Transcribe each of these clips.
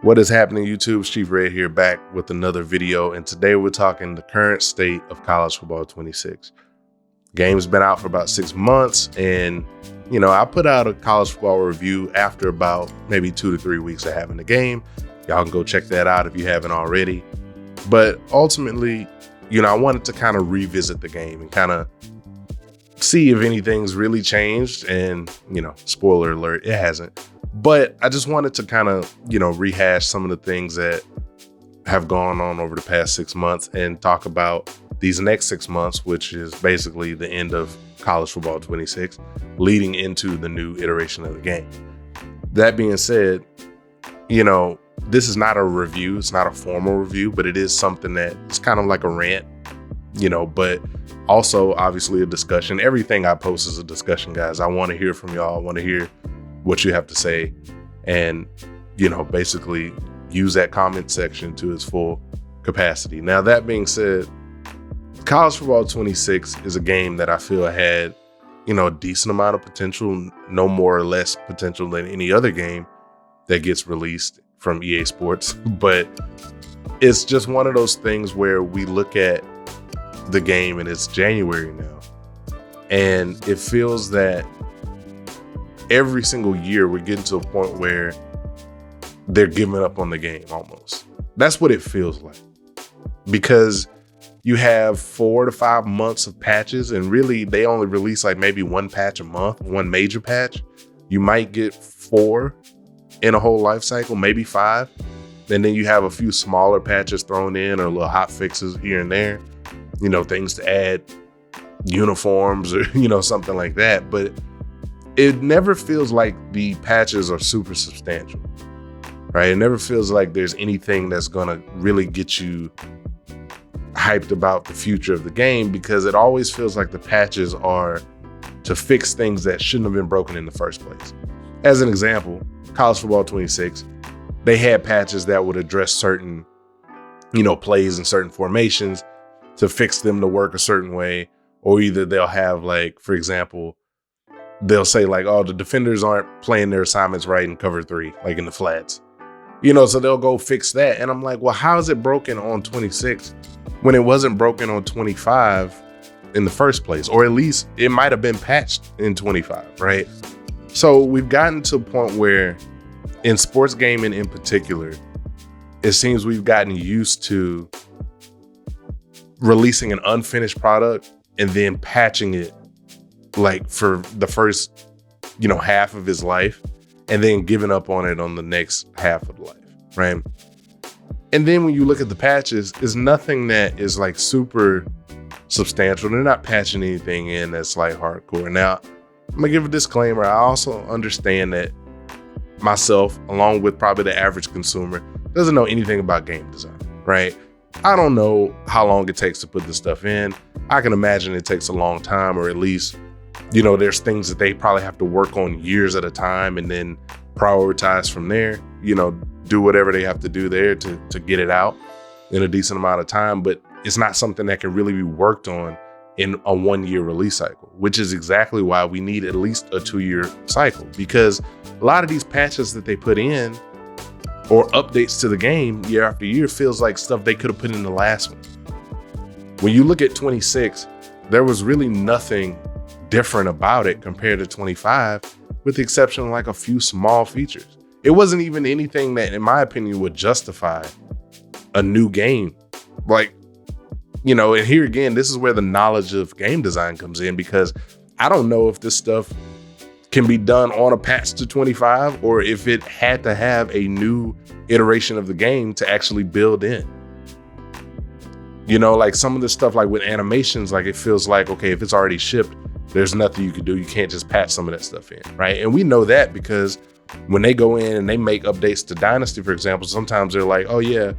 What is happening, YouTube? It's Chief Red here, back with another video, and today we're talking the current state of college football 26. Game's been out for about 6 months, and I put out a college football review after about maybe 2 to 3 weeks of having the game. Y'all can go check that out if you haven't already. But ultimately, I wanted to kind of revisit the game and kind of see if anything's really changed. And, spoiler alert, it hasn't. But I just wanted to kind of, rehash some of the things that have gone on over the past 6 months and talk about these next 6 months, which is basically the end of college football 26, leading into the new iteration of the game. That being said, this is not a review. It's not a formal review, but it is something that it's kind of like a rant, but also obviously a discussion. Everything I post is a discussion, guys. I want to hear from y'all. I want to hear what you have to say, and basically use that comment section to its full capacity. Now, that being said, college football 26 is a game that I feel had a decent amount of potential, no more or less potential than any other game that gets released from EA Sports. But it's just one of those things where we look at the game and it's January now, and it feels that every single year we're getting to a point where they're giving up on the game almost. That's what it feels like, because you have 4 to 5 months of patches, and really they only release like maybe one patch a month, one major patch. You might get 4 in a whole life cycle, maybe 5. And then you have a few smaller patches thrown in or little hot fixes here and there, things to add uniforms or, something like that. But it never feels like the patches are super substantial, right? It never feels like there's anything that's gonna really get you hyped about the future of the game, because it always feels like the patches are to fix things that shouldn't have been broken in the first place. As an example, college football 26, they had patches that would address certain, plays and certain formations to fix them to work a certain way. Or either they'll have, like, for example, they'll say like, oh, the defenders aren't playing their assignments right in cover 3, like in the flats, so they'll go fix that. And I'm like, well, how is it broken on 26 when it wasn't broken on 25 in the first place? Or at least it might have been patched in 25, right? So we've gotten to a point where in sports gaming in particular, it seems we've gotten used to releasing an unfinished product and then patching it like for the first, half of his life, and then giving up on it on the next half of life, right? And then when you look at the patches, it's nothing that is like super substantial. They're not patching anything in that's like hardcore. Now, I'm gonna give a disclaimer. I also understand that myself, along with probably the average consumer, doesn't know anything about game design, right? I don't know how long it takes to put this stuff in. I can imagine it takes a long time, or at least there's things that they probably have to work on years at a time and then prioritize from there, do whatever they have to do there to get it out in a decent amount of time. But it's not something that can really be worked on in a 1-year release cycle, which is exactly why we need at least a 2-year cycle, because a lot of these patches that they put in or updates to the game year after year feels like stuff they could have put in the last one. When you look at 26, there was really nothing different about it compared to 25, with the exception of like a few small features. It wasn't even anything that, in my opinion, would justify a new game. Like, and here again, this is where the knowledge of game design comes in, because I don't know if this stuff can be done on a patch to 25 or if it had to have a new iteration of the game to actually build in. Like some of the stuff, like with animations, like it feels like, okay, if it's already shipped, there's nothing you can do. You can't just patch some of that stuff in, right? And we know that because when they go in and they make updates to Dynasty, for example, sometimes they're like, oh yeah,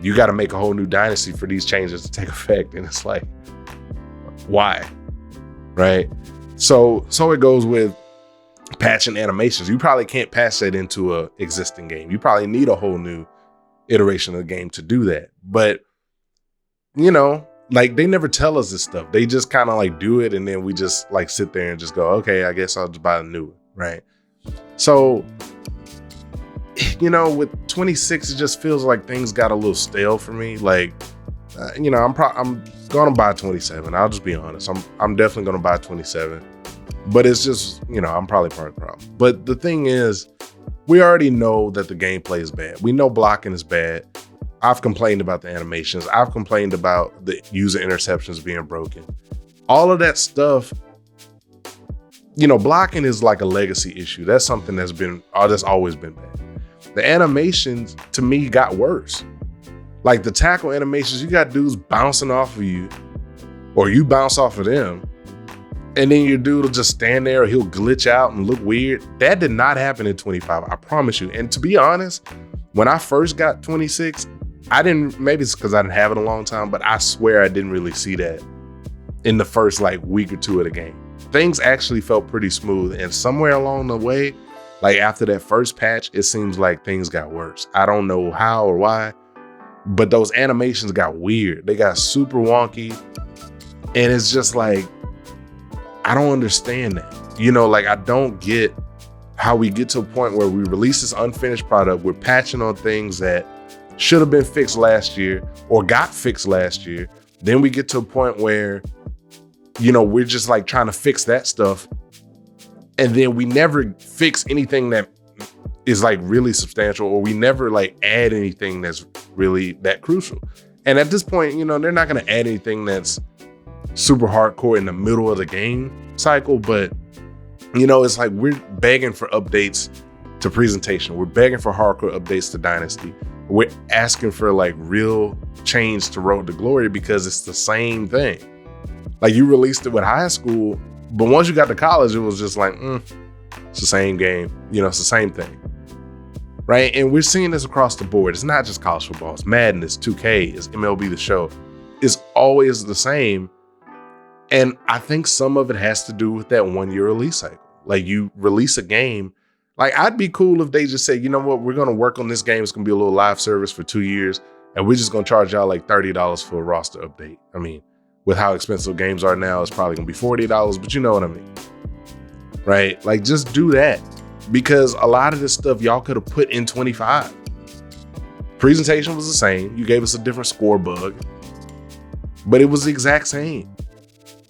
you got to make a whole new Dynasty for these changes to take effect. And it's like, why? Right? So it goes with patching animations. You probably can't patch that into a existing game. You probably need a whole new iteration of the game to do that. But, like they never tell us this stuff. They just kind of like do it, and then we just like sit there and just go, okay, I guess I'll just buy a new one, right? So with 26, it just feels like things got a little stale for me. Like, I'm gonna buy 27. I'll just be honest. I'm definitely gonna buy 27. But it's just, I'm probably part of the problem. But the thing is, we already know that the gameplay is bad. We know blocking is bad. I've complained about the animations. I've complained about the user interceptions being broken. All of that stuff, blocking is like a legacy issue. That's something that's always been bad. The animations, to me, got worse. Like the tackle animations, you got dudes bouncing off of you, or you bounce off of them, and then your dude will just stand there, or he'll glitch out and look weird. That did not happen in 25, I promise you. And to be honest, when I first got 26, maybe it's because I didn't have it a long time, but I swear I didn't really see that in the first week or two of the game. Things actually felt pretty smooth, and somewhere along the way, like after that first patch, it seems like things got worse. I don't know how or why, but those animations got weird. They got super wonky, and it's just like, I don't understand that. I don't get how we get to a point where we release this unfinished product. We're patching on things that should have been fixed last year or got fixed last year. Then we get to a point where, we're just like trying to fix that stuff. And then we never fix anything that is like really substantial, or we never like add anything that's really that crucial. And at this point, they're not going to add anything that's super hardcore in the middle of the game cycle, but it's like we're begging for updates to presentation. We're begging for hardcore updates to Dynasty. We're asking for like real change to Road to Glory because it's the same thing. Like you released it with high school, but once you got to college, it was just like, it's the same game. It's the same thing. Right? And we're seeing this across the board. It's not just college football. It's Madden, it's 2K, it's MLB The Show. It's always the same. And I think some of it has to do with that 1-year release cycle. Like you release a game, like I'd be cool if they just say, you know what, we're going to work on this game. It's going to be a little live service for 2 years. And we're just going to charge y'all like $30 for a roster update. I mean, with how expensive games are now, it's probably going to be $40, but you know what I mean. Right? Like just do that, because a lot of this stuff y'all could have put in 25. Presentation was the same. You gave us a different score bug, but it was the exact same.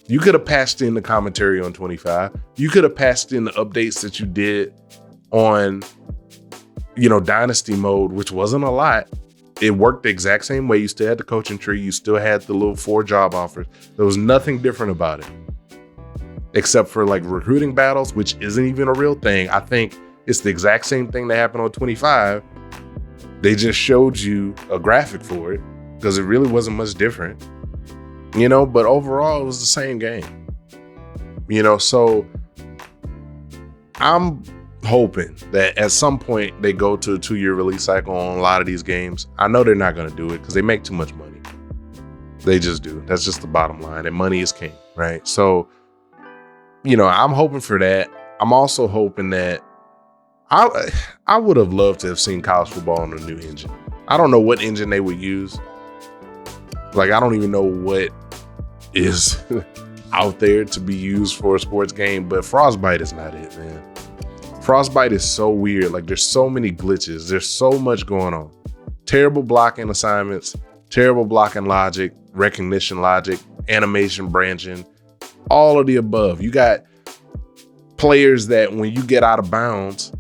You could have patched in the commentary on 25. You could have patched in the updates that you did on, Dynasty mode, which wasn't a lot. It worked the exact same way. You still had the coaching tree. You still had the little 4 job offers. There was nothing different about it, except for like recruiting battles, which isn't even a real thing. I think it's the exact same thing that happened on 25. They just showed you a graphic for it because it really wasn't much different. But overall, it was the same game. So I'm hoping that at some point they go to a 2-year release cycle on a lot of these games. I know they're not going to do it because they make too much money. They just do. That's just the bottom line. And money is king, right? So, I'm hoping for that. I'm also hoping that I would have loved to have seen college football on a new engine. I don't know what engine they would use. Like, I don't even know what is out there to be used for a sports game, but Frostbite is not it, man. Frostbite is so weird. Like, there's so many glitches. There's so much going on. Terrible blocking assignments, terrible blocking logic, recognition logic, animation branching, all of the above. You got players that when you get out of bounds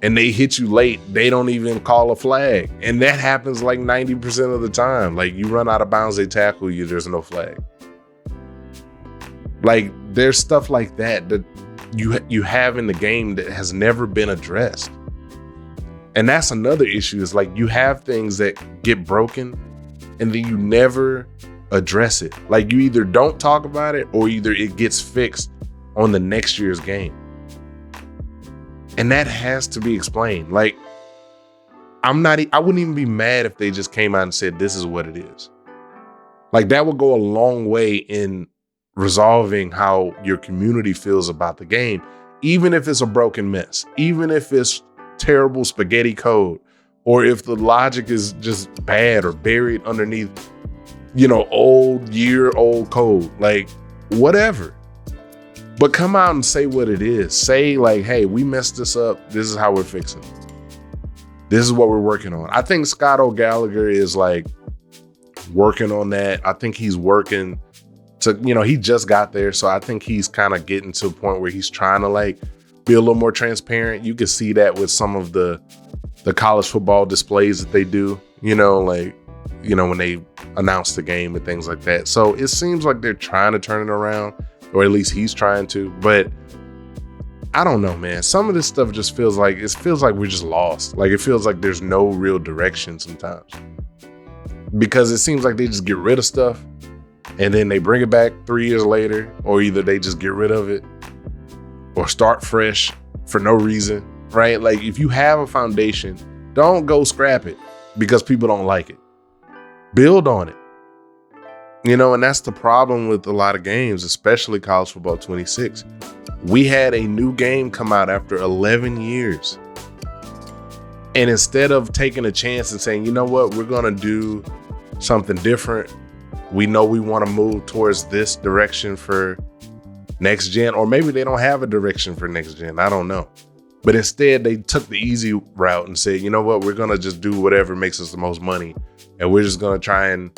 and they hit you late, they don't even call a flag. And that happens like 90% of the time. Like, you run out of bounds, they tackle you, there's no flag. Like, there's stuff like that that you have in the game that has never been addressed. And that's another issue, is like you have things that get broken and then you never address it. Like, you either don't talk about it or either it gets fixed on the next year's game. And that has to be explained. Like, I wouldn't even be mad if they just came out and said, this is what it is. Like, that would go a long way in resolving how your community feels about the game, even if it's a broken mess, even if it's terrible spaghetti code, or if the logic is just bad or buried underneath, old code, like whatever. But come out and say what it is. Say like, hey, we messed this up. This is how we're fixing it. this is what we're working on. I think Scott O'Gallagher is like working on that. I think he's working to, he just got there. So I think he's kind of getting to a point where he's trying to like be a little more transparent. You can see that with some of the college football displays that they do, when they announce the game and things like that. So it seems like they're trying to turn it around, or at least he's trying to, but I don't know, man. Some of this stuff just feels like we're just lost. Like it feels like there's no real direction sometimes, because it seems like they just get rid of stuff and then they bring it back 3 years later, or either they just get rid of it or start fresh for no reason, right? Like if you have a foundation, don't go scrap it because people don't like it. Build on it. And that's the problem with a lot of games, especially college football 26. We had a new game come out after 11 years. And instead of taking a chance and saying, you know what, we're going to do something different. We know we want to move towards this direction for next gen, or maybe they don't have a direction for next gen. I don't know. But instead they took the easy route and said, you know what, we're going to just do whatever makes us the most money. And we're just going to try and,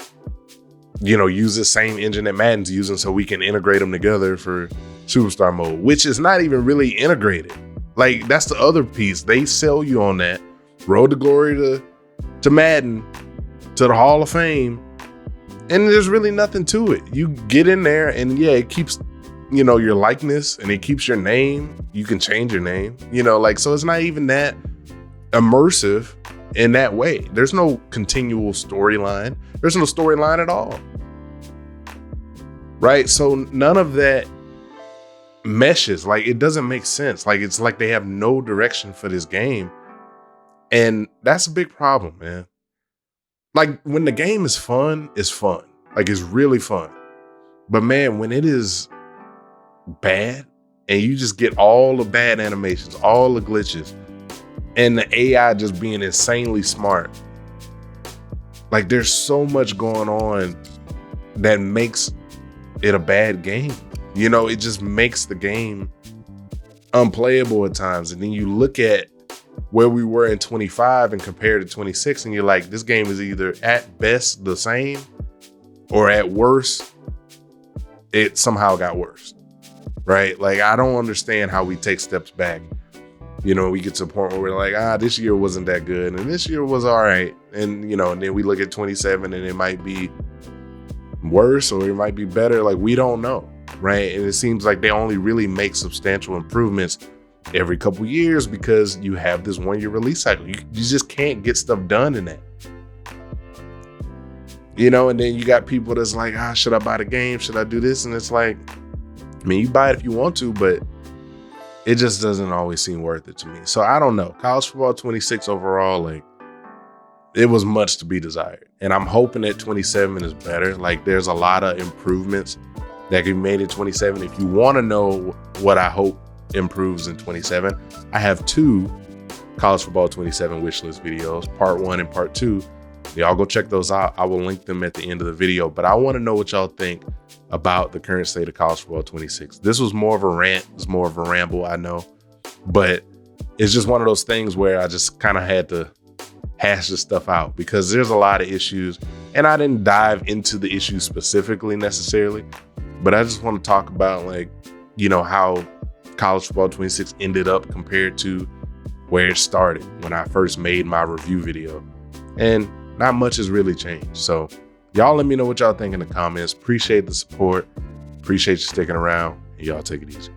use the same engine that Madden's using so we can integrate them together for Superstar Mode, which is not even really integrated. Like that's the other piece. They sell you on that. Road to glory to Madden, to the Hall of Fame. And there's really nothing to it. You get in there and it keeps, your likeness, and it keeps your name. You can change your name, so it's not even that immersive in that way. There's no continual storyline. There's no storyline at all. Right? So none of that meshes. Like it doesn't make sense. Like it's like they have no direction for this game. And that's a big problem, man. Like when the game is fun, it's fun. Like it's really fun. But man, when it is bad and you just get all the bad animations, all the glitches, and the AI just being insanely smart, like there's so much going on that makes it a bad game. It just makes the game unplayable at times. And then you look at where we were in 25 and compare to 26, and you're like, this game is either at best the same, or at worst, it somehow got worse, right? Like, I don't understand how we take steps back. We get to a point where we're like, this year wasn't that good, and this year was all right. And, and then we look at 27 and it might be worse or it might be better. Like, we don't know, right? And it seems like they only really make substantial improvements every couple years because you have this 1 year release cycle. You just can't get stuff done in that. And then you got people that's like, should I buy the game? Should I do this? And it's like, you buy it if you want to, but it just doesn't always seem worth it to me. So I don't know. College football 26 overall, like it was much to be desired. And I'm hoping that 27 is better. Like there's a lot of improvements that can be made in 27. If you want to know what I hope improves in 27, I have 2 college football 27 wishlist videos, part 1 and part 2. Y'all go check those out. I will link them at the end of the video, but I want to know what y'all think about the current state of college football 26. This was more of a rant. It's more of a ramble, I know, but it's just one of those things where I just kind of had to hash this stuff out because there's a lot of issues, and I didn't dive into the issues specifically necessarily, but I just want to talk about how college football 26 ended up compared to where it started when I first made my review video. And not much has really changed. So y'all let me know what y'all think in the comments. Appreciate the support. Appreciate you sticking around. And y'all take it easy.